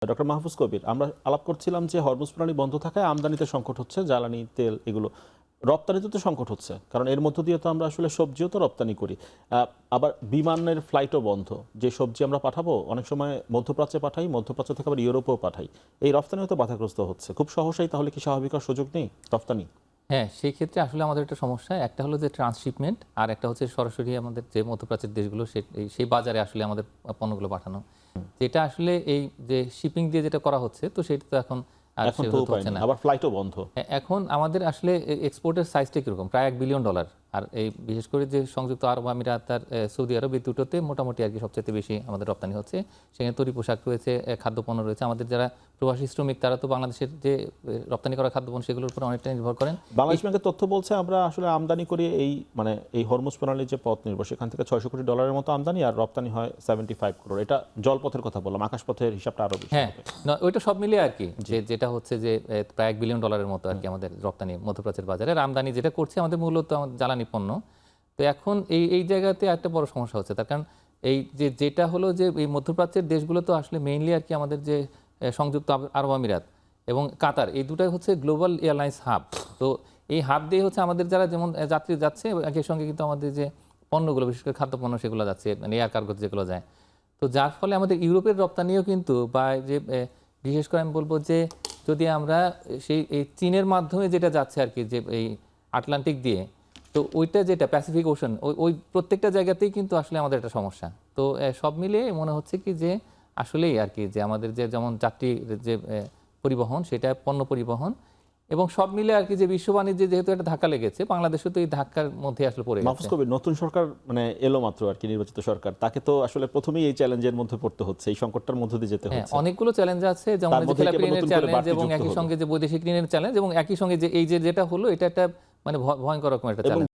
Doctor Mahfuz কবির, আমরা আলাপ করছিলাম যে হরমুজ প্রণালী বন্ধ থাকায় আমদানিতে সংকট হচ্ছে, জ্বালানি তেল এগুলো, রপ্তানিতে তো সংকট হচ্ছে, কারণ এর মধ্য দিয়ে তো আমরা আসলে সবজিও তো রপ্তানি করি। আবার বিমানের ফ্লাইটও বন্ধ। যে সবজি আমরা পাঠাবো অনেক সময় মধ্যপ্রাচ্যে পাঠাই, মধ্যপ্রাচ্য থেকে আবার ইউরোপেও পাঠাই, এই রপ্তানিও তো বাধাগ্রস্ত হচ্ছে খুব সহসাই। তাহলে কি স্বাভাবিক হওয়ার সুযোগ নেই রপ্তানি? হ্যাঁ, সেই ক্ষেত্রে আসলে আমাদের একটা সমস্যা, একটা হলো যে ট্রান্সশিপমেন্ট, আর একটা হচ্ছে সরাসরি আমাদের যে মধ্যপ্রাচ্যের দেশগুলো সেই বাজারে আসলে আমাদের পণ্যগুলো পাঠানো। যেটা আসলে এই যে শিপিং দিয়ে যেটা করা হচ্ছে, তো সেটা তো এখন আর এখন তো সেভাবে উপায় হচ্ছে নেই, না। আবার ফ্লাইটও বন্ধ। এখন আমাদের আসলে এক্সপোর্টের সাইজটা কীরকম, প্রায় $1 বিলিয়ন। আর এই বিশেষ করে যে সংযুক্ত আরব আমিরাত আর সৌদি আরব, এই দুটোতে মোটামুটি আর কি সবচেয়ে বেশি আমাদের রপ্তানি হচ্ছে। সেখানে তৈরি পোশাক রয়েছে, খাদ্যপণ্য রয়েছে। আমাদের যারা প্রবাসী শ্রমিক তারা তো বাংলাদেশের যে রপ্তানি করা খাদ্যপণ্য সেগুলোর উপর অনেকটা নির্ভর করেন। বাংলাদেশ ব্যাংকের তথ্য বলছে আমরা আসলে আমদানি করি এই হরমুজ প্রণালীর যে পথ নির্ভর, সেখান থেকে $600 কোটি মতো আমদানি, আর রপ্তানি হয় 75 করোড়। এটা জলপথের কথা বললাম, আকাশপথের হিসাবটা আরো বেশি। হ্যাঁ, ওইটা সব মিলিয়ে আর কি, যেটা হচ্ছে যে প্রায় $1 বিলিয়ন মতো আর কি আমাদের রপ্তানি মধ্যপ্রাচ্যের বাজারে। আর আমদানি যেটা করছে আমাদের মূলত আমাদের জ্বালানি পণ্য। তো এখন এই জায়গাতে একটা বড় সমস্যা হচ্ছে, তার কারণ এই যেটা হলো যে এই মধ্যপ্রাচ্যের দেশগুলো তো আসলে মেইনলি আর কি আমাদের যে সংযুক্ত আরব আমিরাত এবং কাতার, এই দুটাই হচ্ছে গ্লোবাল এয়ারলাইন্স হাব। তো এই হাব দিয়ে হচ্ছে আমাদের যারা যেমন যাত্রী যাচ্ছে, একই সঙ্গে কিন্তু আমাদের যে পণ্যগুলো, বিশেষ করে খাদ্যপণ্য সেগুলো যাচ্ছে, মানে এয়ার কার্গো যেগুলো যায়। তো যার ফলে আমাদের ইউরোপের রপ্তানিও কিন্তু, বা যে বিশেষ করে আমি বলবো যে যদি আমরা এই চীনের মাধ্যমে যেটা যাচ্ছে আর কি, যে এই আটলান্টিক দিয়ে, তো ওইটা যেটা প্যাসিফিক ওশান, ওই প্রত্যেকটা জায়গাতেই কিন্তু আসলে আমাদের একটা সমস্যা। তো সব মিলিয়ে মনে হচ্ছে কি যে আসলেই আর কি, যে আমাদের যে যেমন যাত্রী যে পরিবহন, সেটা পণ্য পরিবহন এবং সব মিলে আর কি, যে বিশ্ব বাণিজ্যে যেহেতু একটা ধাক্কা লেগেছে, বাংলাদেশও তো এই ধাক্কার মধ্যে আসলে পড়ে মাহফুজ গেছে। কবির, নতুন সরকার মানে এলো মাত্র আর কি, নির্বাচিত সরকার, তাকে তো আসলে প্রথমেই এই চ্যালেঞ্জের মধ্যে পড়তে হচ্ছে, এই সংকটটার মধ্যে দিয়ে যেতে হ্যাঁ, হচ্ছে। অনেকগুলো চ্যালেঞ্জ আছে, যেমন তার মধ্যে খেলাপি ঋণের নতুন করে চ্যালেঞ্জ বাড়তি এবং যুক্ত একই হলো। সঙ্গে যে বৈদেশিক ঋণের চ্যালেঞ্জ, এবং একই সঙ্গে যে এই যেটা হলো, এটা একটা মানে ভয়ঙ্কর রকমের একটা এবং চ্যালেঞ্জ।